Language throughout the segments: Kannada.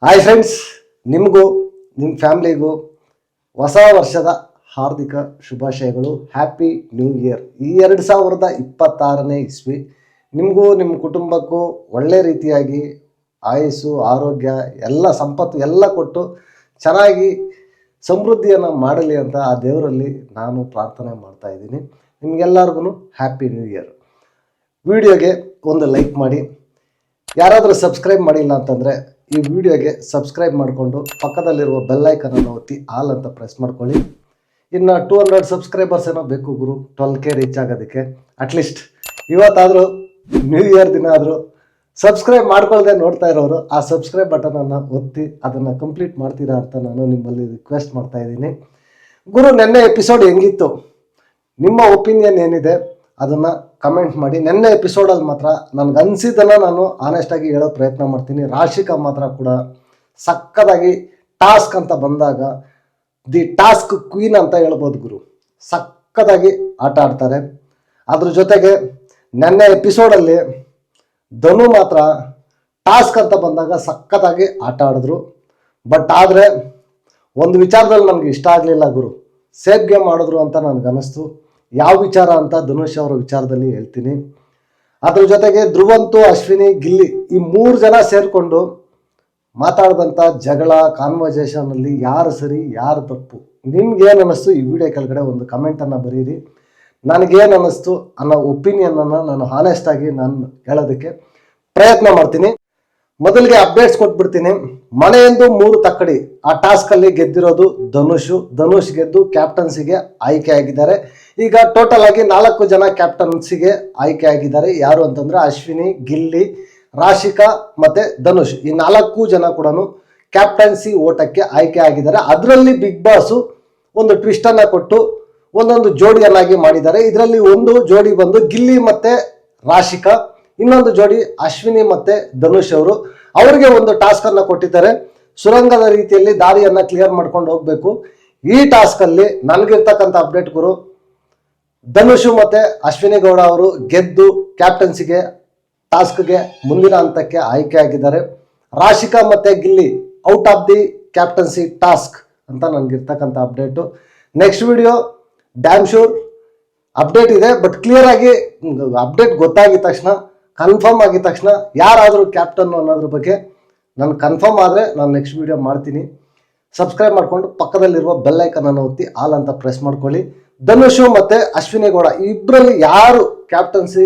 ಹಾಯ್ ಫ್ರೆಂಡ್ಸ್, ನಿಮಗೂ ನಿಮ್ಮ ಫ್ಯಾಮ್ಲಿಗೂ ಹೊಸ ವರ್ಷದ ಹಾರ್ದಿಕ ಶುಭಾಶಯಗಳು. Happy new year. ಈ 2026ನೇ ಇಸ್ವಿ ನಿಮಗೂ ನಿಮ್ಮ ಕುಟುಂಬಕ್ಕೂ ಒಳ್ಳೆ ರೀತಿಯಾಗಿ ಆಯುಸ್ಸು, ಆರೋಗ್ಯ, ಎಲ್ಲ ಸಂಪತ್ತು ಎಲ್ಲ ಕೊಟ್ಟು ಚೆನ್ನಾಗಿ ಸಮೃದ್ಧಿಯನ್ನು ಮಾಡಲಿ ಅಂತ ಆ ದೇವರಲ್ಲಿ ನಾನು ಪ್ರಾರ್ಥನೆ ಮಾಡ್ತಾ ಇದ್ದೀನಿ. ನಿಮಗೆಲ್ಲರಿಗೂ ಹ್ಯಾಪಿ ನ್ಯೂ ಇಯರ್. ವಿಡಿಯೋಗೆ ಒಂದು ಲೈಕ್ ಮಾಡಿ. ಯಾರಾದರೂ ಸಬ್ಸ್ಕ್ರೈಬ್ ಮಾಡಿಲ್ಲ ಅಂತಂದರೆ ಈ ವಿಡಿಯೋಗೆ ಸಬ್ಸ್ಕ್ರೈಬ್ ಮಾಡಿಕೊಂಡು ಪಕ್ಕದಲ್ಲಿರುವ ಬೆಲ್ಲೈಕನನ್ನು ಒತ್ತಿ ಆಲ್ ಅಂತ ಪ್ರೆಸ್ ಮಾಡ್ಕೊಳ್ಳಿ. ಇನ್ನು 200 ಸಬ್ಸ್ಕ್ರೈಬರ್ಸ್ ಏನೋ ಬೇಕು ಗುರು 12K ರೀಚ್ ಆಗೋದಕ್ಕೆ. ಅಟ್ಲೀಸ್ಟ್ ಇವತ್ತಾದರೂ ನ್ಯೂ ಇಯರ್ ದಿನ ಆದರೂ ಸಬ್ಸ್ಕ್ರೈಬ್ ಮಾಡ್ಕೊಳ್ಳದೆ ನೋಡ್ತಾ ಇರೋರು ಆ ಸಬ್ಸ್ಕ್ರೈಬ್ ಬಟನನ್ನು ಒತ್ತಿ ಅದನ್ನು ಕಂಪ್ಲೀಟ್ ಮಾಡ್ತೀರಾ ಅಂತ ನಾನು ನಿಮ್ಮಲ್ಲಿ ರಿಕ್ವೆಸ್ಟ್ ಮಾಡ್ತಾ ಇದ್ದೀನಿ. ಗುರು, ನೆನ್ನೆ ಎಪಿಸೋಡ್ ಹೆಂಗಿತ್ತು? ನಿಮ್ಮ ಒಪಿನಿಯನ್ ಏನಿದೆ ಅದನ್ನು ಕಮೆಂಟ್ ಮಾಡಿ. ನೆನ್ನೆ ಎಪಿಸೋಡಲ್ಲಿ ಮಾತ್ರ ನನಗೆ ಅನಿಸಿದ್ದನ್ನು ನಾನು ಆನೆಸ್ಟಾಗಿ ಹೇಳೋ ಪ್ರಯತ್ನ ಮಾಡ್ತೀನಿ. ರಾಶಿಕಾ ಮಾತ್ರ ಕೂಡ ಸಕ್ಕದಾಗಿ ಟಾಸ್ಕ್ ಅಂತ ಬಂದಾಗ ದಿ ಟಾಸ್ಕ್ ಕ್ವೀನ್ ಅಂತ ಹೇಳ್ಬೋದು ಗುರು. ಸಕ್ಕದಾಗಿ ಆಟ ಆಡ್ತಾರೆ. ಅದ್ರ ಜೊತೆಗೆ ನೆನ್ನೆ ಎಪಿಸೋಡಲ್ಲಿ ಧನು ಮಾತ್ರ ಟಾಸ್ಕ್ ಅಂತ ಬಂದಾಗ ಸಕ್ಕದಾಗಿ ಆಟ ಆಡಿದ್ರು. ಬಟ್ ಆದರೆ ಒಂದು ವಿಚಾರದಲ್ಲಿ ನನಗೆ ಇಷ್ಟ ಆಗಲಿಲ್ಲ ಗುರು. ಸೇಫ್ ಗೇಮ್ ಮಾಡಿದ್ರು ಅಂತ ನನಗನ್ನಿಸ್ತು. ಯಾವ ವಿಚಾರ ಅಂತ ಧನುಷ್ ಅವರ ವಿಚಾರದಲ್ಲಿ ಹೇಳ್ತೀನಿ. ಅದ್ರ ಜೊತೆಗೆ ಧ್ರುವಂತು, ಅಶ್ವಿನಿ, ಗಿಲ್ಲಿ ಈ 3 ಜನ ಸೇರಿಕೊಂಡು ಮಾತಾಡಿದಂಥ ಜಗಳ ಕಾನ್ವರ್ಸೇಷನಲ್ಲಿ ಯಾರು ಸರಿ ಯಾರು ತಪ್ಪು, ನಿಮ್ಗೇನು ಅನ್ನಿಸ್ತು ಈ ವಿಡಿಯೋ ಕೆಳಗಡೆ ಒಂದು ಕಮೆಂಟನ್ನು ಬರೀರಿ. ನನಗೇನು ಅನ್ನಿಸ್ತು ಅನ್ನೋ ಒಪಿನಿಯನನ್ನು ನಾನು ಹಾನೆಸ್ಟಾಗಿ ನಾನು ಹೇಳೋದಕ್ಕೆ ಪ್ರಯತ್ನ ಮಾಡ್ತೀನಿ. ಮೊದಲಿಗೆ ಅಪ್ಡೇಟ್ಸ್ ಕೊಟ್ಬಿಡ್ತೀನಿ. ಮನೆಯೆಂದು 3 ತಕ್ಕಡಿ ಆ ಟಾಸ್ಕಲ್ಲಿ ಗೆದ್ದಿರೋದು ಧನುಷ್ ಗೆದ್ದು ಕ್ಯಾಪ್ಟನ್ಸಿಗೆ ಆಯ್ಕೆ ಆಗಿದ್ದಾರೆ. ಈಗ ಟೋಟಲ್ ಆಗಿ 4 ಜನ ಕ್ಯಾಪ್ಟನ್ಸಿಗೆ ಆಯ್ಕೆ ಆಗಿದ್ದಾರೆ. ಯಾರು ಅಂತಂದ್ರೆ ಅಶ್ವಿನಿ, ಗಿಲ್ಲಿ, ರಾಶಿಕಾ ಮತ್ತೆ ಧನುಷ್. ಈ 4 ಜನ ಕೂಡ ಕ್ಯಾಪ್ಟನ್ಸಿ ಓಟಕ್ಕೆ ಆಯ್ಕೆ ಆಗಿದ್ದಾರೆ. ಅದರಲ್ಲಿ ಬಿಗ್ ಬಾಸ್ ಒಂದು ಟ್ವಿಸ್ಟ್ ಅನ್ನ ಕೊಟ್ಟು ಒಂದೊಂದು ಜೋಡಿಯನ್ನಾಗಿ ಮಾಡಿದ್ದಾರೆ. ಇದರಲ್ಲಿ ಒಂದು ಜೋಡಿ ಬಂದು ಗಿಲ್ಲಿ ಮತ್ತೆ ರಾಶಿಕಾ, ಇನ್ನೊಂದು ಜೋಡಿ ಅಶ್ವಿನಿ ಮತ್ತೆ ಧನುಷ್ ಅವರು. ಅವರಿಗೆ ಒಂದು ಟಾಸ್ಕ್ ಅನ್ನ ಕೊಟ್ಟಿದ್ದಾರೆ. ಸುರಂಗದ ರೀತಿಯಲ್ಲಿ ದಾರಿಯನ್ನ ಕ್ಲಿಯರ್ ಮಾಡ್ಕೊಂಡು ಹೋಗ್ಬೇಕು. ಈ ಟಾಸ್ಕ್ ಅಲ್ಲಿ ನನಗಿರ್ತಕ್ಕಂಥ ಅಪ್ಡೇಟ್ ಗುರು, ಧನುಷ್ ಮತ್ತೆ ಅಶ್ವಿನಿ ಗೌಡ ಅವರು ಗೆದ್ದು ಕ್ಯಾಪ್ಟನ್ಸಿಗೆ ಟಾಸ್ಕ್ಗೆ ಮುಂದಿನ ಹಂತಕ್ಕೆ ಆಯ್ಕೆ ಆಗಿದ್ದಾರೆ. ರಾಶಿಕಾ ಮತ್ತೆ Gilli out of the captaincy task ಅಂತ ನನಗಿರ್ತಕ್ಕಂಥ update. Next video damn sure update ಇದೆ. ಬಟ್ ಕ್ಲಿಯರ್ ಆಗಿ ಅಪ್ಡೇಟ್ ಗೊತ್ತಾಗಿದ ತಕ್ಷಣ, ಕನ್ಫರ್ಮ್ ಆಗಿದ ತಕ್ಷಣ ಯಾರಾದರೂ ಕ್ಯಾಪ್ಟನ್ ಅನ್ನೋದ್ರ ಬಗ್ಗೆ ನಾನು ಕನ್ಫರ್ಮ್ ಆದರೆ ನಾನು ನೆಕ್ಸ್ಟ್ ವಿಡಿಯೋ ಮಾಡ್ತೀನಿ. ಸಬ್ಸ್ಕ್ರೈಬ್ ಮಾಡಿಕೊಂಡು ಪಕ್ಕದಲ್ಲಿರುವ ಬೆಲ್ಲೈಕನನ್ನು ಒತ್ತಿ ಆಲ್ ಅಂತ ಪ್ರೆಸ್ ಮಾಡ್ಕೊಳ್ಳಿ. ಧನುಷ್ ಮತ್ತೆ ಅಶ್ವಿನಿ ಗೌಡ ಇಬ್ಬರಲ್ಲಿ ಯಾರು ಕ್ಯಾಪ್ಟನ್ಸಿ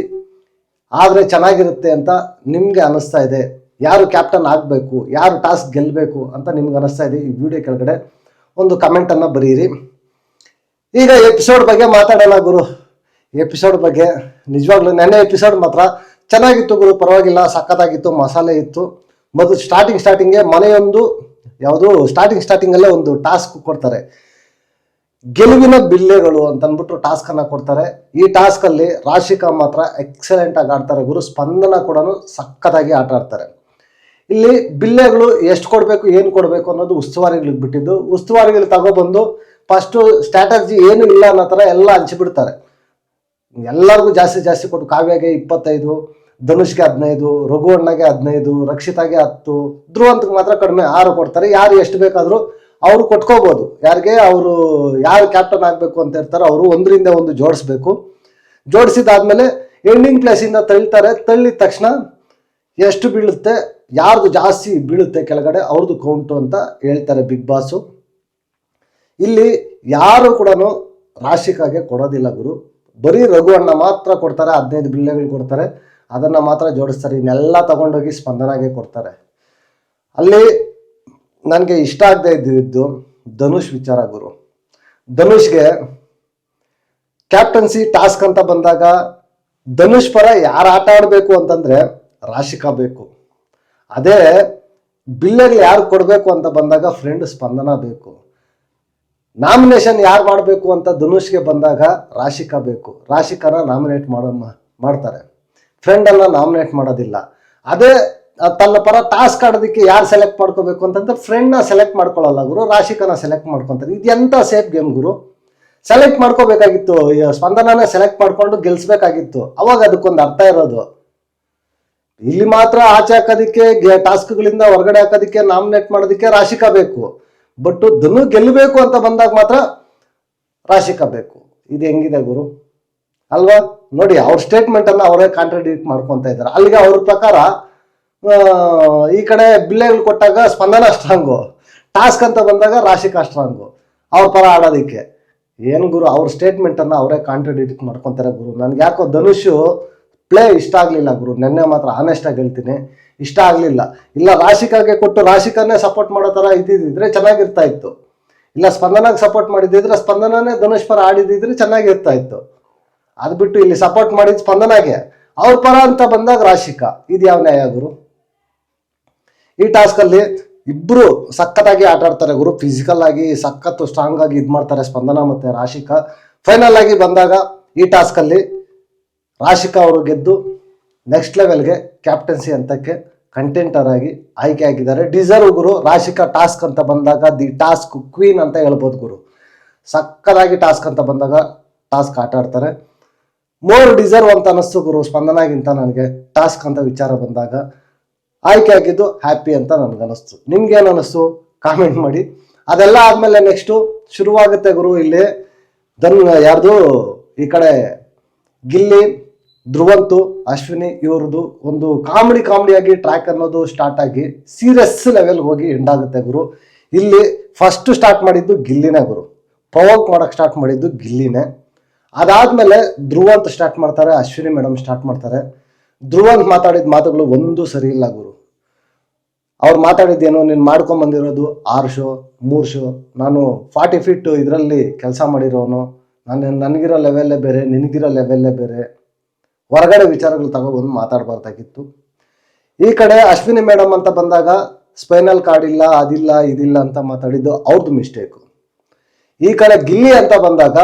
ಆದರೆ ಚೆನ್ನಾಗಿರುತ್ತೆ ಅಂತ ನಿಮಗೆ ಅನಿಸ್ತಾ ಇದೆ? ಯಾರು ಕ್ಯಾಪ್ಟನ್ ಆಗಬೇಕು, ಯಾರು ಟಾಸ್ಕ್ ಗೆಲ್ಲಬೇಕು ಅಂತ ನಿಮ್ಗೆ ಅನಿಸ್ತಾ ಇದೆ? ಈ ವಿಡಿಯೋ ಕೆಳಗಡೆ ಒಂದು ಕಮೆಂಟನ್ನು ಬರೀರಿ. ಈಗ ಎಪಿಸೋಡ್ ಬಗ್ಗೆ ಮಾತಾಡೋಣ ಗುರು. ಎಪಿಸೋಡ್ ಬಗ್ಗೆ ನಿಜವಾಗ್ಲೂ ನೆನ್ನೆ ಎಪಿಸೋಡ್ ಮಾತ್ರ ಚೆನ್ನಾಗಿತ್ತು ಗುರು, ಪರವಾಗಿಲ್ಲ, ಸಖತ್ತಾಗಿತ್ತು, ಮಸಾಲೆ ಇತ್ತು. ಮೊದಲು ಸ್ಟಾರ್ಟಿಂಗ್ಗೆ ಮನೆಯೊಂದು ಯಾವುದು ಸ್ಟಾರ್ಟಿಂಗಲ್ಲೇ ಒಂದು ಟಾಸ್ಕ್ ಕೊಡ್ತಾರೆ, ಗೆಲುವಿನ ಬಿಲ್ಲೆಗಳು ಅಂತ ಅಂದ್ಬಿಟ್ಟು ಟಾಸ್ಕ್ ಅನ್ನ ಕೊಡ್ತಾರೆ. ಈ ಟಾಸ್ಕ್ ಅಲ್ಲಿ ರಾಶಿಕಾ ಮಾತ್ರ ಎಕ್ಸಲೆಂಟ್ ಆಗಿ ಆಡ್ತಾರೆ ಗುರು. ಸ್ಪಂದನ ಕೂಡ ಸಖತ್ತಾಗಿ ಆಟ ಆಡ್ತಾರೆ. ಇಲ್ಲಿ ಬಿಲ್ಲೆಗಳು ಎಷ್ಟು ಕೊಡಬೇಕು, ಏನು ಕೊಡಬೇಕು ಅನ್ನೋದು ಉಸ್ತುವಾರಿಗಳಿಗೆ ಬಿಟ್ಟಿದ್ದು. ಉಸ್ತುವಾರಿಗಳು ತಗೊಬಂದು ಫಸ್ಟು ಸ್ಟ್ರಾಟಜಿ ಏನು ಇಲ್ಲ ಅನ್ನೋ ಥರ ಎಲ್ಲ ಹಂಚಿಬಿಡ್ತಾರೆ. ಎಲ್ಲರಿಗೂ ಜಾಸ್ತಿ ಕೊಟ್ಟು ಕಾವ್ಯಗೆ 25, ಧನುಷ್ಗೆ 15, ರಘು ಅಣ್ಣಗೆ 15, ರಕ್ಷಿತಾಗೆ 10, ಧ್ರುವಂತಕ್ಕೆ ಮಾತ್ರ ಕಡಿಮೆ 6 ಕೊಡ್ತಾರೆ. ಯಾರು ಎಷ್ಟು ಬೇಕಾದರೂ ಅವರು ಕೊಟ್ಕೋಬೋದು. ಯಾರಿಗೆ ಅವರು ಯಾರು ಕ್ಯಾಪ್ಟನ್ ಆಗಬೇಕು ಅಂತ ಇರ್ತಾರೋ ಅವರು 1ರಿಂದ 1 ಜೋಡಿಸ್ಬೇಕು. ಜೋಡಿಸಿದಾದ್ಮೇಲೆ ಎಂಡಿಂಗ್ ಪ್ಲೇಸಿಂದ ತಳ್ತಾರೆ. ತಳ್ಳಿದ ತಕ್ಷಣ ಎಷ್ಟು ಬೀಳುತ್ತೆ, ಯಾರ್ದು ಜಾಸ್ತಿ ಬೀಳುತ್ತೆ ಕೆಳಗಡೆ ಅವ್ರದ್ದು ಕೌಂಟು ಅಂತ ಹೇಳ್ತಾರೆ ಬಿಗ್ ಬಾಸು. ಇಲ್ಲಿ ಯಾರು ಕೂಡ ರಾಶಿಕಾಗೆ ಕೊಡೋದಿಲ್ಲ ಗುರು. ಬರೀ ರಘು ಅಣ್ಣ ಮಾತ್ರ ಕೊಡ್ತಾರೆ. 15 ಬಿಲ್ಲೆಗಳು ಕೊಡ್ತಾರೆ, ಅದನ್ನು ಮಾತ್ರ ಜೋಡಿಸ್ತಾರೆ. ಇನ್ನೆಲ್ಲ ತಗೊಂಡೋಗಿ ಸ್ಪಂದನಾಗೆ ಕೊಡ್ತಾರೆ. ಅಲ್ಲಿ ನನಗೆ ಇಷ್ಟ ಆಗದೆ ಇದ್ದಿದ್ದು ಧನುಷ್ ವಿಚಾರ ಗುರು. ಧನುಷ್ಗೆ ಕ್ಯಾಪ್ಟನ್ಸಿ ಟಾಸ್ಕ್ ಅಂತ ಬಂದಾಗ ಧನುಷ್ ಪರ ಯಾರು ಆಟ ಆಡಬೇಕು ಅಂತಂದ್ರೆ ರಾಶಿಕಾ ಬೇಕು. ಅದೇ ಬಿಲ್ಲೆಗಳು ಯಾರು ಕೊಡಬೇಕು ಅಂತ ಬಂದಾಗ ಫ್ರೆಂಡ್ ಸ್ಪಂದನ ಬೇಕು. ನಾಮಿನೇಷನ್ ಯಾರು ಮಾಡಬೇಕು ಅಂತ ಧನುಷ್ಗೆ ಬಂದಾಗ ರಾಶಿಕಾ ಬೇಕು. ರಾಶಿಕಾನ ನಾಮಿನೇಟ್ ಮಾಡ್ತಾರೆ, ಫ್ರೆಂಡನ್ನು ನಾಮಿನೇಟ್ ಮಾಡೋದಿಲ್ಲ. ಅದೇ ತನ್ನ ಪರ ಟಾಸ್ಕ್ ಆಡೋದಕ್ಕೆ ಯಾರು ಸೆಲೆಕ್ಟ್ ಮಾಡ್ಕೋಬೇಕು ಅಂತಂದ್ರೆ ಫ್ರೆಂಡ್ನ ಸೆಲೆಕ್ಟ್ ಮಾಡ್ಕೊಳ್ಳಲ್ಲ ಗುರು, ರಾಶಿಕಾನ ಸೆಲೆಕ್ಟ್ ಮಾಡ್ಕೊತಾರೆ. ಇದು ಎಂಥ ಸೇಫ್ ಗೇಮ್ ಗುರು. ಸೆಲೆಕ್ಟ್ ಮಾಡ್ಕೋಬೇಕಾಗಿತ್ತು, ಸ್ಪಂದನನೇ ಸೆಲೆಕ್ಟ್ ಮಾಡ್ಕೊಂಡು ಗೆಲ್ಸ್ಬೇಕಾಗಿತ್ತು. ಅವಾಗ ಅದಕ್ಕೊಂದು ಅರ್ಥ ಇರೋದು. ಇಲ್ಲಿ ಮಾತ್ರ ಆಚೆ ಹಾಕೋದಕ್ಕೆ ಟಾಸ್ಕ್ಗಳಿಂದ ಹೊರಗಡೆ ಹಾಕೋದಕ್ಕೆ ನಾಮಿನೇಟ್ ಮಾಡೋದಕ್ಕೆ ರಾಶಿಕಾ ಬೇಕು. ಬಟ್ ಧನು ಗೆಲ್ಲಬೇಕು ಅಂತ ಬಂದಾಗ ಮಾತ್ರ ರಾಶಿಕಾ ಬೇಕು. ಇದು ಹೆಂಗಿದೆ ಗುರು ಅಲ್ವಾ? ನೋಡಿ, ಅವ್ರ ಸ್ಟೇಟ್ಮೆಂಟ್ ಅನ್ನ ಅವರೇ ಕಾಂಟ್ರಡಿಕ್ಟ್ ಮಾಡ್ಕೊಂತ ಇದ್ದಾರೆ. ಅಲ್ಲಿಗೆ ಅವ್ರ ಪ್ರಕಾರ ಈ ಕಡೆ ಬಿಲ್ಲೆಗಳು ಕೊಟ್ಟಾಗ ಸ್ಪಂದನ ಸ್ಟ್ರಾಂಗು, ಟಾಸ್ಕ್ ಅಂತ ಬಂದಾಗ ರಾಶಿಕಾ ಸ್ಟ್ರಾಂಗು ಅವ್ರ ಪರ ಆಡೋದಿಕ್ಕೆ. ಏನು ಗುರು, ಅವ್ರ ಸ್ಟೇಟ್ಮೆಂಟ್ ಅನ್ನ ಅವರೇ ಕಾಂಟ್ರಡಿಕ್ಟ್ ಮಾಡ್ಕೊಂತಾರೆ ಗುರು. ನನ್ಗೆ ಯಾಕೋ ಧನುಷ್ ಪ್ಲೇ ಇಷ್ಟ ಆಗ್ಲಿಲ್ಲ ಗುರು. ನೆನ್ನೆ ಮಾತ್ರ ಆನೆಸ್ಟ್ ಆಗಿ ಹೇಳ್ತೀನಿ, ಇಷ್ಟ ಆಗ್ಲಿಲ್ಲ. ಇಲ್ಲ ರಾಶಿಕಾಗೆ ಕೊಟ್ಟು ರಾಶಿಕಾನೇ ಸಪೋರ್ಟ್ ಮಾಡೋ ತರ ಇದ್ದಿದ್ರೆ ಚೆನ್ನಾಗಿರ್ತಾ ಇತ್ತು. ಇಲ್ಲ ಸ್ಪಂದನಾಗೆ ಸಪೋರ್ಟ್ ಮಾಡಿದ್ದಿದ್ರೆ ಸ್ಪಂದನನೇ ಧನುಷ್ ಪರ ಆಡಿದಿದ್ರೆ ಚೆನ್ನಾಗಿರ್ತಾ ಇತ್ತು. ಅದು ಬಿಟ್ಟು ಇಲ್ಲಿ ಸಪೋರ್ಟ್ ಮಾಡಿದ್ ಸ್ಪಂದನಾಗೆ, ಅವ್ರ ಪರ ಅಂತ ಬಂದಾಗ ರಾಶಿಕಾ. ಇದು ಯಾವ ನ್ಯಾಯ ಗುರು? ಈ ಟಾಸ್ಕ್ ಅಲ್ಲಿ ಇಬ್ರು ಸಖತ್ತಾಗಿ ಆಟ ಆಡ್ತಾರೆ ಗುರು. ಫಿಸಿಕಲ್ ಆಗಿ ಸಖತ್ತು ಸ್ಟ್ರಾಂಗ್ ಆಗಿ ಇದ್ ಮಾಡ್ತಾರೆ ಸ್ಪಂದನ ಮತ್ತೆ ರಾಶಿಕಾ. ಫೈನಲ್ ಆಗಿ ಬಂದಾಗ ಈ ಟಾಸ್ಕ್ ಅಲ್ಲಿ ರಾಶಿಕಾ ಅವರು ಗೆದ್ದು ನೆಕ್ಸ್ಟ್ ಲೆವೆಲ್ಗೆ ಕ್ಯಾಪ್ಟನ್ಸಿ ಅಂತಕ್ಕೆ ಕಂಟೆಂಟರ್ ಆಗಿ ಆಯ್ಕೆ ಆಗಿದ್ದಾರೆ. ಡಿಸರ್ವ್ ಗುರು. ರಾಶಿಕಾ ಟಾಸ್ಕ್ ಅಂತ ಬಂದಾಗ ದಿ ಟಾಸ್ಕ್ ಕ್ವೀನ್ ಅಂತ ಹೇಳ್ಬೋದು ಗುರು. ಸಕ್ಕದಾಗಿ ಟಾಸ್ಕ್ ಅಂತ ಬಂದಾಗ ಟಾಸ್ಕ್ ಆಟ ಆಡ್ತಾರೆ. ಮೋರ್ ಡಿಸರ್ವ್ ಅಂತ ಅನಿಸ್ತು ಗುರು ಸ್ಪಂದನಾಗಿಂತ ನನಗೆ. ಟಾಸ್ಕ್ ಅಂತ ವಿಚಾರ ಬಂದಾಗ ಆಯ್ಕೆ ಆಗಿದ್ದು ಹ್ಯಾಪಿ ಅಂತ ನನ್ಗನಿಸ್ತು. ನಿಮ್ಗೇನು ಅನಿಸ್ತು ಕಾಮೆಂಟ್ ಮಾಡಿ. ಅದೆಲ್ಲ ಆದ್ಮೇಲೆ ನೆಕ್ಸ್ಟು ಶುರುವಾಗುತ್ತೆ ಗುರು. ಇಲ್ಲಿ ಯಾರ್ದು ಈ ಕಡೆ ಗಿಲ್ಲಿ, ಧ್ರುವಂತು, ಅಶ್ವಿನಿ ಇವ್ರದ್ದು ಒಂದು ಕಾಮಿಡಿಯಾಗಿ ಟ್ರ್ಯಾಕ್ ಅನ್ನೋದು ಸ್ಟಾರ್ಟ್ ಆಗಿ ಸೀರಿಯಸ್ ಲೆವೆಲ್ ಹೋಗಿ ಎಂಡ್ ಆಗುತ್ತೆ ಗುರು. ಇಲ್ಲಿ ಫಸ್ಟ್ ಸ್ಟಾರ್ಟ್ ಮಾಡಿದ್ದು ಗಿಲ್ಲಿನೇ ಗುರು. ಪ್ರವೋಕ್ ಮಾಡಕ್ ಸ್ಟಾರ್ಟ್ ಮಾಡಿದ್ದು ಗಿಲ್ಲಿನೇ. ಅದಾದ್ಮೇಲೆ ಧ್ರುವಂತ್ ಸ್ಟಾರ್ಟ್ ಮಾಡ್ತಾರೆ, ಅಶ್ವಿನಿ ಮೇಡಮ್ ಸ್ಟಾರ್ಟ್ ಮಾಡ್ತಾರೆ. ಧ್ರುವಂತ್ ಮಾತಾಡಿದ ಮಾತುಗಳು ಒಂದು ಸರಿ ಇಲ್ಲ ಗುರು. ಅವ್ರು ಮಾತಾಡಿದ್ದೇನು, ನೀನು ಮಾಡ್ಕೊಂಡ್ ಬಂದಿರೋದು 6 ಶೋ 3 ಶೋ, ನಾನು 40 ಫೀಟ್ ಇದರಲ್ಲಿ ಕೆಲಸ ಮಾಡಿರೋನು, ನನಗಿರೋ ಲೆವೆಲ್ಲೇ ಬೇರೆ, ನಿನಗಿರೋ ಲೆವೆಲ್ಲೇ ಬೇರೆ, ಹೊರಗಡೆ ವಿಚಾರಗಳು ತಗೊಬಂದು ಮಾತಾಡಬಾರ್ದಾಗಿತ್ತು. ಈ ಕಡೆ ಅಶ್ವಿನಿ ಮೇಡಮ್ ಅಂತ ಬಂದಾಗ ಸ್ಪೈನಲ್ ಕಾರ್ಡ್ ಇಲ್ಲ, ಅದಿಲ್ಲ ಇದಿಲ್ಲ ಅಂತ ಮಾತಾಡಿದ್ದು ಅವ್ರದ್ದು ಮಿಸ್ಟೇಕು. ಈ ಕಡೆ ಗಿಲ್ಲಿ ಅಂತ ಬಂದಾಗ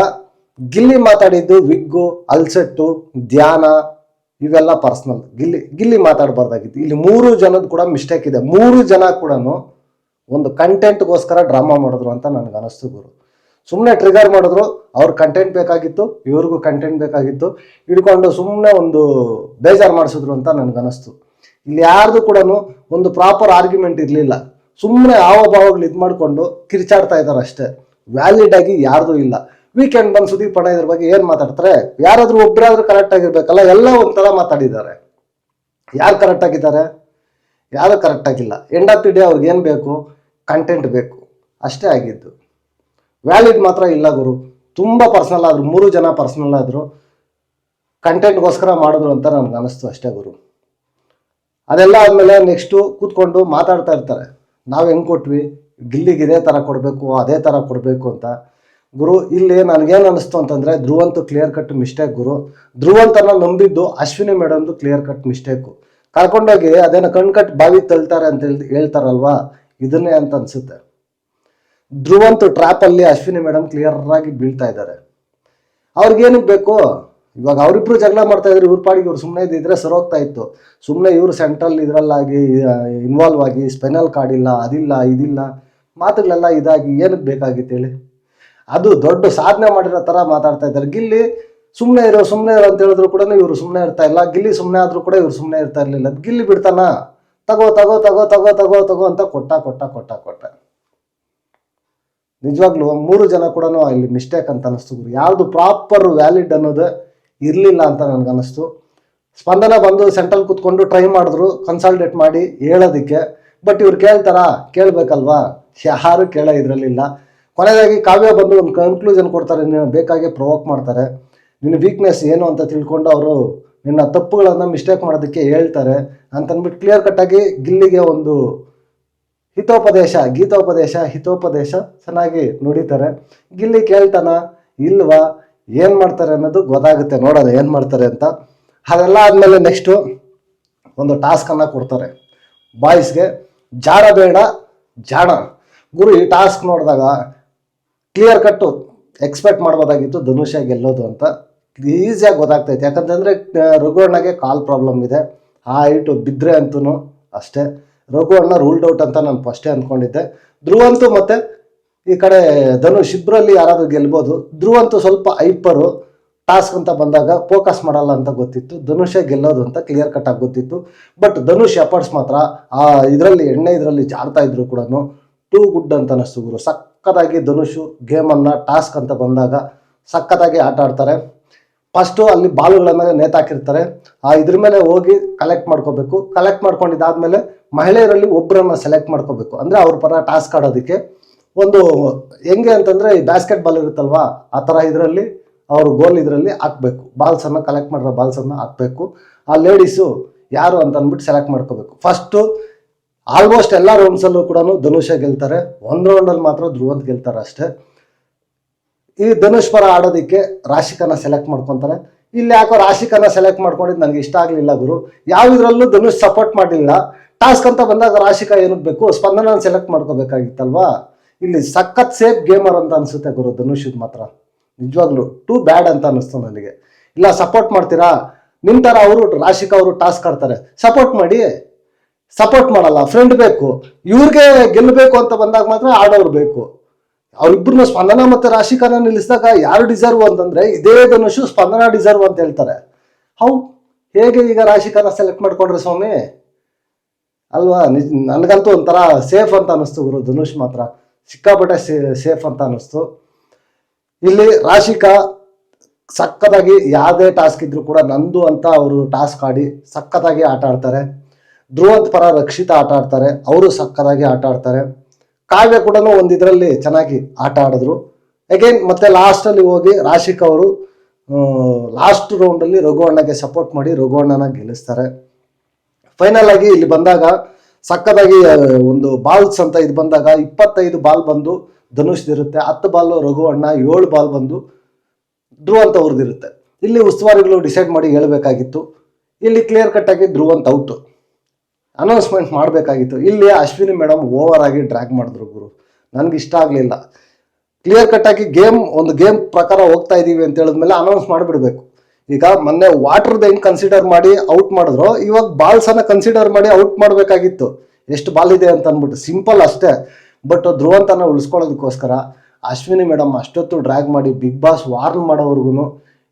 ಗಿಲ್ಲಿ ಮಾತಾಡಿದ್ದು ವಿಗ್ಗು, ಅಲ್ಸೆಟ್ಟು, ಧ್ಯಾನ ಇವೆಲ್ಲ ಪರ್ಸನಲ್. ಗಿಲ್ಲಿ ಮಾತಾಡಬಾರ್ದಾಗಿತ್ತು. ಇಲ್ಲಿ 3 ಜನದ ಕೂಡ ಮಿಸ್ಟೇಕ್ ಇದೆ. 3 ಜನ ಕೂಡ ಒಂದು ಕಂಟೆಂಟ್ಗೋಸ್ಕರ ಡ್ರಾಮಾ ಮಾಡಿದ್ರು ಅಂತ ನನಗೆ ಅನಿಸ್ತು ಗುರು. ಸುಮ್ಮನೆ ಟ್ರಿಗರ್ ಮಾಡಿದ್ರು. ಅವ್ರ ಕಂಟೆಂಟ್ ಬೇಕಾಗಿತ್ತು, ಇವ್ರಿಗೂ ಕಂಟೆಂಟ್ ಬೇಕಾಗಿತ್ತು, ಹಿಡ್ಕೊಂಡು ಸುಮ್ಮನೆ ಒಂದು ಬೇಜಾರು ಮಾಡಿಸಿದ್ರು ಅಂತ ನನಗನ್ನಿಸ್ತು. ಇಲ್ಲಿ ಯಾರ್ದು ಕೂಡ ಒಂದು ಪ್ರಾಪರ್ ಆರ್ಗ್ಯುಮೆಂಟ್ ಇರಲಿಲ್ಲ. ಸುಮ್ಮನೆ ಹಾವಭಾವಗಳು ಇದು ಮಾಡಿಕೊಂಡು ಕಿರ್ಚಾಡ್ತಾ ಇದ್ದಾರೆ ಅಷ್ಟೇ. ವ್ಯಾಲಿಡ್ ಆಗಿ ಯಾರ್ದು ಇಲ್ಲ. ವೀಕೆಂಡ್ ಬಂದು ಸುದೀಪ್ ಅಣ್ಣ ಇದ್ರ ಬಗ್ಗೆ ಏನು ಮಾತಾಡ್ತಾರೆ? ಯಾರಾದ್ರೂ ಒಬ್ಬರಾದ್ರೂ ಕರೆಕ್ಟ್ ಆಗಿರ್ಬೇಕಲ್ಲ. ಎಲ್ಲ ಒಂಥರ ಮಾತಾಡಿದ್ದಾರೆ. ಯಾರು ಕರೆಕ್ಟ್ ಆಗಿದ್ದಾರೆ? ಯಾರು ಕರೆಕ್ಟ್ ಆಗಿಲ್ಲ. ಎಂಡ್ ಆಫ್ ದಿ ಡೇ ಅವ್ರಿಗೆ ಏನು ಬೇಕು? ಕಂಟೆಂಟ್ ಬೇಕು ಅಷ್ಟೇ ಆಗಿದ್ದು. ವ್ಯಾಲಿಡ್ ಮಾತ್ರ ಇಲ್ಲ ಗುರು. ತುಂಬ ಪರ್ಸನಲ್ ಆದ್ರು, 3 ಜನ ಪರ್ಸನಲ್ ಆದ್ರು, ಕಂಟೆಂಟ್ಗೋಸ್ಕರ ಮಾಡಿದ್ರು ಅಂತ ನನಗೆ ಅನಿಸ್ತು ಅಷ್ಟೇ ಗುರು. ಅದೆಲ್ಲ ಆದಮೇಲೆ ನೆಕ್ಸ್ಟು ಕೂತ್ಕೊಂಡು ಮಾತಾಡ್ತಾ ಇರ್ತಾರೆ. ನಾವು ಹೆಂಗೆ ಕೊಟ್ವಿ, ಗಿಲ್ಲಿಗೆ ಇದೇ ಥರ ಕೊಡಬೇಕು, ಅದೇ ಥರ ಕೊಡಬೇಕು ಅಂತ. ಗುರು ಇಲ್ಲಿ ನನಗೇನು ಅನಿಸ್ತು ಅಂತಂದರೆ ಧ್ರುವಂತು ಕ್ಲಿಯರ್ ಕಟ್ ಮಿಸ್ಟೇಕ್ ಗುರು. ಧ್ರುವಂತನ ನಂಬಿದ್ದು ಅಶ್ವಿನಿ ಮೇಡಮ್ದು ಕ್ಲಿಯರ್ ಕಟ್ ಮಿಸ್ಟೇಕು. ಕರ್ಕೊಂಡೋಗಿ ಅದೇನೋ ಕಟ್ ಬಾವಿ ತಳ್ತಾರೆ ಅಂತ ಹೇಳ್ತಾರಲ್ವಾ, ಇದನ್ನೇ ಅಂತ ಅನಿಸುತ್ತೆ. ಧ್ರುವಂತು ಟ್ರ್ಯಾಪಲ್ಲಿ ಅಶ್ವಿನಿ ಮೇಡಮ್ ಕ್ಲಿಯರ್ ಆಗಿ ಬೀಳ್ತಾ ಇದ್ದಾರೆ. ಅವ್ರಿಗೇನಕ್ಕೆ ಬೇಕು? ಇವಾಗ ಅವರಿಬ್ರು ಜಗಳ ಮಾಡ್ತಾ ಇದ್ರು, ಇವ್ರ ಪಾಡಿಗೆ ಇವ್ರು ಸುಮ್ಮನೆ ಇದ್ದಿದ್ರೆ ಸರೋಗ್ತಾ ಇತ್ತು. ಸುಮ್ಮನೆ ಇವರು ಸೆಂಟ್ರಲ್ ಇದರಲ್ಲಾಗಿ ಇನ್ವಾಲ್ವ್ ಆಗಿ ಸ್ಪೈನಲ್ ಕಾರ್ಡ್ ಇಲ್ಲ, ಅದಿಲ್ಲ ಇದಿಲ್ಲ ಮಾತುಗಳೆಲ್ಲ ಇದಾಗಿ ಏನಕ್ಕೆ ಬೇಕಾಗಿತ್ತು ಹೇಳಿ? ಅದು ದೊಡ್ಡ ಸಾಧನೆ ಮಾಡಿರೋ ಥರ ಮಾತಾಡ್ತಾ ಇದ್ದಾರೆ. ಗಿಲ್ಲಿ ಸುಮ್ಮನೆ ಇರೋ ಅಂತ ಹೇಳಿದ್ರು ಕೂಡ ಇವರು ಸುಮ್ಮನೆ ಇರ್ತಾ ಇಲ್ಲ. ಗಿಲ್ಲಿ ಸುಮ್ಮನೆ ಆದರೂ ಕೂಡ ಇವ್ರು ಸುಮ್ಮನೆ ಇರ್ತಾ ಇರಲಿಲ್ಲ. ಗಿಲ್ಲಿ ಬಿಡ್ತಾನ? ತಗೋ ತಗೋ ತಗೋ ತಗೋ ತಗೋ ತಗೋ ಅಂತ ಕೊಟ್ಟ. ನಿಜವಾಗ್ಲೂ 3 ಜನ ಕೂಡ ಇಲ್ಲಿ ಮಿಸ್ಟೇಕ್ ಅಂತ ಅನಿಸ್ತು. ಯಾವುದು ಪ್ರಾಪರ್ ವ್ಯಾಲಿಡ್ ಅನ್ನೋದು ಇರಲಿಲ್ಲ ಅಂತ ನನಗನ್ನಿಸ್ತು. ಸ್ಪಂದನ ಬಂದು ಸೆಂಟ್ರಲ್ ಕೂತ್ಕೊಂಡು ಟ್ರೈ ಮಾಡಿದ್ರು ಕನ್ಸಲ್ಟೇಟ್ ಮಾಡಿ ಹೇಳೋದಕ್ಕೆ. ಬಟ್ ಇವ್ರು ಕೇಳಬೇಕಲ್ವಾ? ಯಾರು ಕೇಳೋ ಇದರಲ್ಲಿಲ್ಲ. ಕೊನೆಯದಾಗಿ ಕಾವ್ಯ ಬಂದು ಒಂದು ಕನ್ಕ್ಲೂಷನ್ ಕೊಡ್ತಾರೆ. ನೀನು ಬೇಕಾಗೆ ಪ್ರವೋಕ್ ಮಾಡ್ತಾರೆ. ನಿನ್ನ ವೀಕ್ನೆಸ್ ಏನು ಅಂತ ತಿಳ್ಕೊಂಡು ಅವರು ನಿನ್ನ ತಪ್ಪುಗಳನ್ನು ಮಿಸ್ಟೇಕ್ ಮಾಡೋದಕ್ಕೆ ಹೇಳ್ತಾರೆ ಅಂತಂದ್ಬಿಟ್ಟು ಕ್ಲಿಯರ್ ಕಟ್ಟಾಗಿ ಗಿಲ್ಲಿಗೆ ಒಂದು ಹಿತೋಪದೇಶ ಚೆನ್ನಾಗಿ ನುಡಿತಾರೆ. ಗಿಲ್ಲಿ ಕೇಳ್ತಾನ ಇಲ್ವಾ, ಏನು ಮಾಡ್ತಾರೆ ಅನ್ನೋದು ಗೊತ್ತಾಗುತ್ತೆ. ನೋಡೋಣ ಏನು ಮಾಡ್ತಾರೆ ಅಂತ. ಅದೆಲ್ಲ ಆದಮೇಲೆ ನೆಕ್ಸ್ಟು ಒಂದು ಟಾಸ್ಕನ್ನು ಕೊಡ್ತಾರೆ ಬಾಯ್ಸ್ಗೆ. ಜಾಣ ಬೇಡ ಜಾಣ. ಗುರು ಈ ಟಾಸ್ಕ್ ನೋಡಿದಾಗ ಕ್ಲಿಯರ್ ಕಟ್ಟು ಎಕ್ಸ್ಪೆಕ್ಟ್ ಮಾಡ್ಬೋದಾಗಿತ್ತು ಧನುಷ ಗೆಲ್ಲೋದು ಅಂತ. ಈಸಿಯಾಗಿ ಗೊತ್ತಾಗ್ತೈತೆ. ಯಾಕಂತಂದರೆ ರಘುವಣ್ಣಗೆ ಕಾಲ್ ಪ್ರಾಬ್ಲಮ್ ಇದೆ. ಆ ಹೈಟು ಬಿದ್ದರೆ ಅಂತೂ ಅಷ್ಟೇ. ರಘುವಣ್ಣ ರೂಲ್ಡ್ ಔಟ್ ಅಂತ ನಾನು ಫಸ್ಟೇ ಅಂದ್ಕೊಂಡಿದ್ದೆ. ಧ್ರುವಂತು ಮತ್ತು ಈ ಕಡೆ ಧನುಷ್ ಇಬ್ಬರಲ್ಲಿ ಯಾರಾದರೂ ಗೆಲ್ಬೋದು. ಧ್ರುವಂತು ಸ್ವಲ್ಪ ಹೈಪರು, ಟಾಸ್ಕ್ ಅಂತ ಬಂದಾಗ ಫೋಕಸ್ ಮಾಡಲ್ಲ ಅಂತ ಗೊತ್ತಿತ್ತು, ಧನುಷೇ ಗೆಲ್ಲೋದು ಅಂತ ಕ್ಲಿಯರ್ ಕಟ್ ಆಗಿ ಗೊತ್ತಿತ್ತು. ಬಟ್ ಧನುಷ್ ಎಫರ್ಟ್ಸ್ ಮಾತ್ರ ಆ ಇದರಲ್ಲಿ ಜಾರ್ತಾ ಇದ್ರು ಕೂಡ ಟೂ ಗುಡ್ ಅಂತ ಅನಿಸ್ತು ಗುರು. ಸಕ್ಕತ್ತಾಗಿ ಧನುಷ್ ಗೇಮನ್ನು ಟಾಸ್ಕ್ ಅಂತ ಬಂದಾಗ ಸಕ್ಕತ್ತಾಗಿ ಆಟ ಆಡ್ತಾರೆ. ಫಸ್ಟು ಅಲ್ಲಿ ಬಾಲುಗಳನ್ನ ನೇತಾಕಿರ್ತಾರೆ, ಇದ್ರ ಮೇಲೆ ಹೋಗಿ ಕಲೆಕ್ಟ್ ಮಾಡ್ಕೋಬೇಕು. ಕಲೆಕ್ಟ್ ಮಾಡ್ಕೊಂಡಿದ್ದಾದ್ಮೇಲೆ ಮಹಿಳೆಯರಲ್ಲಿ ಒಬ್ಬರನ್ನ ಸೆಲೆಕ್ಟ್ ಮಾಡ್ಕೋಬೇಕು, ಅಂದರೆ ಅವ್ರ ಪರ ಟಾಸ್ಕ್ ಆಡೋದಕ್ಕೆ. ಒಂದು ಹೆಂಗೆ ಅಂತಂದರೆ ಈ ಬ್ಯಾಸ್ಕೆಟ್ ಬಾಲ್ ಇರುತ್ತಲ್ವಾ, ಆ ಥರ ಇದರಲ್ಲಿ ಅವರು ಗೋಲ್ ಇದರಲ್ಲಿ ಹಾಕಬೇಕು, ಬಾಲ್ಸನ್ನು ಕಲೆಕ್ಟ್ ಮಾಡಿರೋ ಬಾಲ್ಸನ್ನು ಹಾಕಬೇಕು. ಆ ಲೇಡೀಸು ಯಾರು ಅಂತ ಅಂದ್ಬಿಟ್ಟು ಸೆಲೆಕ್ಟ್ ಮಾಡ್ಕೋಬೇಕು. ಫಸ್ಟು ಆಲ್ಮೋಸ್ಟ್ ಎಲ್ಲ ರೌಂಡ್ಸಲ್ಲೂ ಕೂಡ ಧನುಷ ಗೆಲ್ತಾರೆ, ಒಂದು ರೌಂಡಲ್ಲಿ ಮಾತ್ರ ಧ್ರುವಂತ್ ಗೆಲ್ತಾರೆ ಅಷ್ಟೇ. ಈ ಧನುಷ್ ಪರ ಆಡೋದಕ್ಕೆ ರಾಶಿಕನ ಸೆಲೆಕ್ಟ್ ಮಾಡ್ಕೊತಾರೆ. ಇಲ್ಲಿ ಯಾಕೋ ರಾಶಿಕನ ಸೆಲೆಕ್ಟ್ ಮಾಡ್ಕೊಂಡಿದ್ದು ನನಗೆ ಇಷ್ಟ ಆಗಲಿಲ್ಲ ಗುರು. ಯಾವ ಇದರಲ್ಲೂ ಧನುಷ್ ಸಪೋರ್ಟ್ ಮಾಡಲಿಲ್ಲ. ಟಾಸ್ಕ್ ಅಂತ ಬಂದಾಗ ರಾಶಿಕಾ ಏನಕ್ಕೆ ಬೇಕು, ಸ್ಪಂದನ ಸೆಲೆಕ್ಟ್ ಮಾಡ್ಕೋಬೇಕಾಗಿತ್ತಲ್ವಾ. ಇಲ್ಲಿ ಸಖತ್ ಸೇಫ್ ಗೇಮರ್ ಅಂತ ಅನಿಸುತ್ತೆ ಗುರು ಧನುಷ್ ಮಾತ್ರ. ನಿಜವಾಗ್ಲೂ ಟೂ ಬ್ಯಾಡ್ ಅಂತ ಅನಿಸ್ತು ನನಗೆ. ಇಲ್ಲ ಸಪೋರ್ಟ್ ಮಾಡ್ತೀರಾ, ನಿಮ್ಮ ಥರ ಅವರು ರಾಶಿಕಾ ಅವರು ಟಾಸ್ಕ್ ಆಡ್ತಾರೆ, ಸಪೋರ್ಟ್ ಮಾಡಿ. ಸಪೋರ್ಟ್ ಮಾಡಲ್ಲ, ಫ್ರೆಂಡ್ ಬೇಕು. ಇವ್ರಿಗೆ ಗೆಲ್ಲಬೇಕು ಅಂತ ಬಂದಾಗ ಮಾತ್ರ ಆಡೋರು ಬೇಕು. ಅವ್ರಿಬ್ರು ಸ್ಪಂದನ ಮತ್ತೆ ರಾಶಿಕಾನ ನಿಲ್ಲಿಸಿದಾಗ ಯಾರು ಡಿಸರ್ವ್ ಅಂತಂದ್ರೆ ಇದೇ ಧನುಷ್ ಸ್ಪಂದನ ಡಿಸರ್ವ್ ಅಂತ ಹೇಳ್ತಾರೆ. ಹೇಗೆ ಈಗ ರಾಶಿಕಾನ ಸೆಲೆಕ್ಟ್ ಮಾಡ್ಕೊಂಡ್ರೆ ಸ್ವಾಮಿ ಅಲ್ವಾ. ನನಗಂತೂ ಒಂಥರ ಸೇಫ್ ಅಂತ ಅನಿಸ್ತು ಗುರು ಧನುಷ್ ಮಾತ್ರ, ಸಿಕ್ಕಾಪಟ್ಟೆ ಸೇಫ್ ಅಂತ ಅನಿಸ್ತು. ಇಲ್ಲಿ ರಾಶಿಕಾ ಸಕ್ಕತ್ತಾಗಿ ಯಾವುದೇ ಟಾಸ್ಕ್ ಇದ್ರು ಕೂಡ ನಂದು ಅಂತ ಅವರು ಟಾಸ್ಕ್ ಆಡಿ ಸಕ್ಕತ್ತಾಗಿ ಆಟ ಆಡ್ತಾರೆ. ಧ್ರುವಂತ್ ಪರ ರಕ್ಷಿತಾ ಆಟ ಆಡ್ತಾರೆ, ಅವರು ಸಕ್ಕತ್ತಾಗಿ ಆಟ ಆಡ್ತಾರೆ. ಕಾವ್ಯ ಕೂಡ ಒಂದಿದ್ರಲ್ಲಿ ಚೆನ್ನಾಗಿ ಆಟ ಆಡಿದ್ರು. ಅಗೇನ್ ಮತ್ತೆ ಲಾಸ್ಟಲ್ಲಿ ಹೋಗಿ ರಾಶಿಕಾ ಅವರು ಲಾಸ್ಟ್ ರೌಂಡಲ್ಲಿ ರಘುವಣ್ಣಗೆ ಸಪೋರ್ಟ್ ಮಾಡಿ ರಘುವಣ್ಣನ ಗೆಲ್ಲಿಸ್ತಾರೆ. ಫೈನಲ್ ಆಗಿ ಇಲ್ಲಿ ಬಂದಾಗ ಸಕ್ಕತ್ತಾಗಿ ಒಂದು ಬಾಲ್ಸ್ ಅಂತ ಇದು ಬಂದಾಗ 25 ಬಾಲ್ ಬಂದು ಧನುಷ್ದಿರುತ್ತೆ, 10 ಬಾಲ್ ರಘುವಣ್ಣ, 7 ಬಾಲ್ ಬಂದು ಧ್ರುವಂತ್ ಅವ್ರದ್ದಿರುತ್ತೆ. ಇಲ್ಲಿ ಉಸ್ತುವಾರಿಗಳು ಡಿಸೈಡ್ ಮಾಡಿ ಹೇಳಬೇಕಾಗಿತ್ತು. ಇಲ್ಲಿ ಕ್ಲಿಯರ್ ಕಟ್ ಆಗಿ ಧ್ರುವಂತ್ ಔಟು ಅನೌನ್ಸ್ಮೆಂಟ್ ಮಾಡಬೇಕಾಗಿತ್ತು. ಇಲ್ಲಿ ಅಶ್ವಿನಿ ಮೇಡಮ್ ಓವರ್ ಆಗಿ ಡ್ರ್ಯಾಗ್ ಮಾಡಿದ್ರು ಗುರು, ನನಗೆ ಇಷ್ಟ ಆಗಲಿಲ್ಲ. ಕ್ಲಿಯರ್ ಕಟ್ ಆಗಿ ಒಂದು ಗೇಮ್ ಪ್ರಕಾರ ಹೋಗ್ತಾ ಇದ್ದೀವಿ ಅಂತ ಹೇಳಿದ್ಮೇಲೆ ಅನೌನ್ಸ್ ಮಾಡಿಬಿಡ್ಬೇಕು. ಈಗ ಮೊನ್ನೆ ವಾಟರ್ದು ಹೆಂಗೆ ಕನ್ಸಿಡರ್ ಮಾಡಿ ಔಟ್ ಮಾಡಿದ್ರು, ಇವಾಗ ಬಾಲ್ಸನ್ನು ಕನ್ಸಿಡರ್ ಮಾಡಿ ಔಟ್ ಮಾಡಬೇಕಾಗಿತ್ತು. ಎಷ್ಟು ಬಾಲ್ ಇದೆ ಅಂತ ಅಂದ್ಬಿಟ್ಟು ಸಿಂಪಲ್ ಅಷ್ಟೇ. ಬಟ್ ಧ್ರುವಂತನ ಉಳಿಸ್ಕೊಳ್ಳೋದಕ್ಕೋಸ್ಕರ ಅಶ್ವಿನಿ ಮೇಡಮ್ ಅಷ್ಟೊತ್ತು ಡ್ರ್ಯಾಗ್ ಮಾಡಿ ಬಿಗ್ ಬಾಸ್ ವಾರ್ನ್ ಮಾಡೋವರೆಗೂ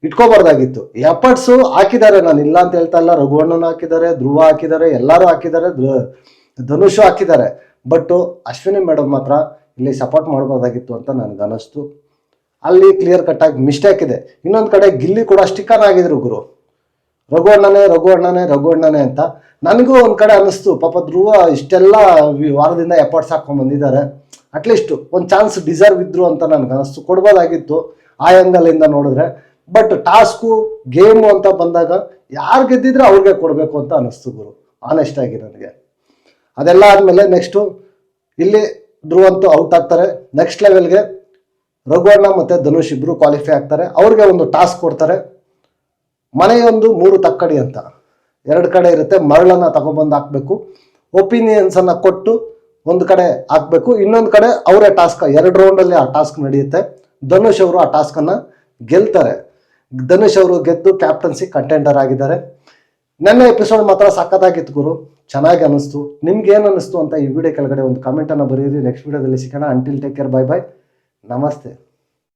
ಇಟ್ಕೋಬಾರ್ದಾಗಿತ್ತು. ಎಫರ್ಟ್ಸು ಹಾಕಿದ್ದಾರೆ, ನಾನು ಇಲ್ಲ ಅಂತ ಹೇಳ್ತಾ ಇಲ್ಲ. ರಘುವಣ್ಣನ ಹಾಕಿದ್ದಾರೆ, ಧ್ರುವ ಹಾಕಿದ್ದಾರೆ, ಎಲ್ಲರೂ ಹಾಕಿದ್ದಾರೆ, ಧನುಷು ಹಾಕಿದ್ದಾರೆ. ಬಟ್ ಅಶ್ವಿನಿ ಮೇಡಮ್ ಮಾತ್ರ ಇಲ್ಲಿ ಸಪೋರ್ಟ್ ಮಾಡ್ಬೋದಾಗಿತ್ತು ಅಂತ ನನಗನ್ನಿಸ್ತು. ಅಲ್ಲಿ ಕ್ಲಿಯರ್ ಕಟ್ ಆಗಿ ಮಿಸ್ಟೇಕ್ ಇದೆ. ಇನ್ನೊಂದು ಕಡೆ ಗಿಲ್ಲಿ ಕೂಡ ಸ್ಟಿಕ್ಕರ್ ಆಗಿದ್ರು ಗುರು, ರಘುವಣ್ಣನೇ ಅಂತ. ನನಗೂ ಒಂದು ಕಡೆ ಅನ್ನಿಸ್ತು, ಪಾಪ ಧ್ರುವ ಇಷ್ಟೆಲ್ಲ ವಾರದಿಂದ ಎಫರ್ಟ್ಸ್ ಹಾಕೊಂಡು ಬಂದಿದ್ದಾರೆ, ಅಟ್ಲೀಸ್ಟ್ ಒಂದು ಚಾನ್ಸ್ ಡಿಸರ್ವ್ ಇದ್ರು ಅಂತ ನನಗನ್ನಿಸ್ತು. ಕೊಡ್ಬೋದಾಗಿತ್ತು ಆ ಆ್ಯಂಗಲಿಂದ ನೋಡಿದ್ರೆ. ಬಟ್ ಟಾಸ್ಕು ಗೇಮು ಅಂತ ಬಂದಾಗ ಯಾರು ಗೆದ್ದಿದ್ರೆ ಅವ್ರಿಗೆ ಕೊಡಬೇಕು ಅಂತ ಅನ್ನಿಸ್ತು ಗುರು, ಆನೆಸ್ಟ್ ಆಗಿ ನನಗೆ. ಅದೆಲ್ಲ ಆದಮೇಲೆ ನೆಕ್ಸ್ಟು ಇಲ್ಲಿ ಧ್ರುವಂತು ಔಟ್ ಆಗ್ತಾರೆ. ನೆಕ್ಸ್ಟ್ ಲೆವೆಲ್ಗೆ ರಘುವಣ್ಣ ಮತ್ತು ಧನುಷ್ ಇಬ್ಬರು ಕ್ವಾಲಿಫೈ ಆಗ್ತಾರೆ. ಅವ್ರಿಗೆ ಒಂದು ಟಾಸ್ಕ್ ಕೊಡ್ತಾರೆ, ಮನೆಯೊಂದು 3 ತಕ್ಕಡಿ ಅಂತ 2 ಕಡೆ ಇರುತ್ತೆ. ಮರಳನ್ನು ತಗೊಬಂದು ಹಾಕಬೇಕು, ಒಪಿನಿಯನ್ಸನ್ನು ಕೊಟ್ಟು ಒಂದು ಕಡೆ ಹಾಕಬೇಕು, ಇನ್ನೊಂದು ಕಡೆ ಅವರೇ ಟಾಸ್ಕ್ 2 ರೌಂಡಲ್ಲಿ ಆ ಟಾಸ್ಕ್ ನಡೆಯುತ್ತೆ. ಧನುಷ್ ಅವರು ಆ ಟಾಸ್ಕನ್ನು ಗೆಲ್ತಾರೆ. ಧನುಷ್ ಅವರು ಗೆದ್ದು ಕ್ಯಾಪ್ಟನ್ಸಿ ಕಂಟೆಂಡರ್ ಆಗಿದ್ದಾರೆ. ನನ್ನ ಎಪಿಸೋಡ್ ಮಾತ್ರ ಸಖತ್ತಾಗಿತ್ತು ಗುರು, ಚೆನ್ನಾಗಿ ಅನ್ನಿಸ್ತು. ನಿಮ್ಗೆ ಏನು ಅನ್ನಿಸ್ತು ಅಂತ ಈ ವಿಡಿಯೋ ಕೆಳಗಡೆ ಒಂದು ಕಮೆಂಟನ್ನು ಬರೀರಿ. ನೆಕ್ಸ್ಟ್ ವಿಡಿಯೋದಲ್ಲಿ ಸಿಗೋಣ. Until take care, bye bye, ನಮಸ್ತೆ.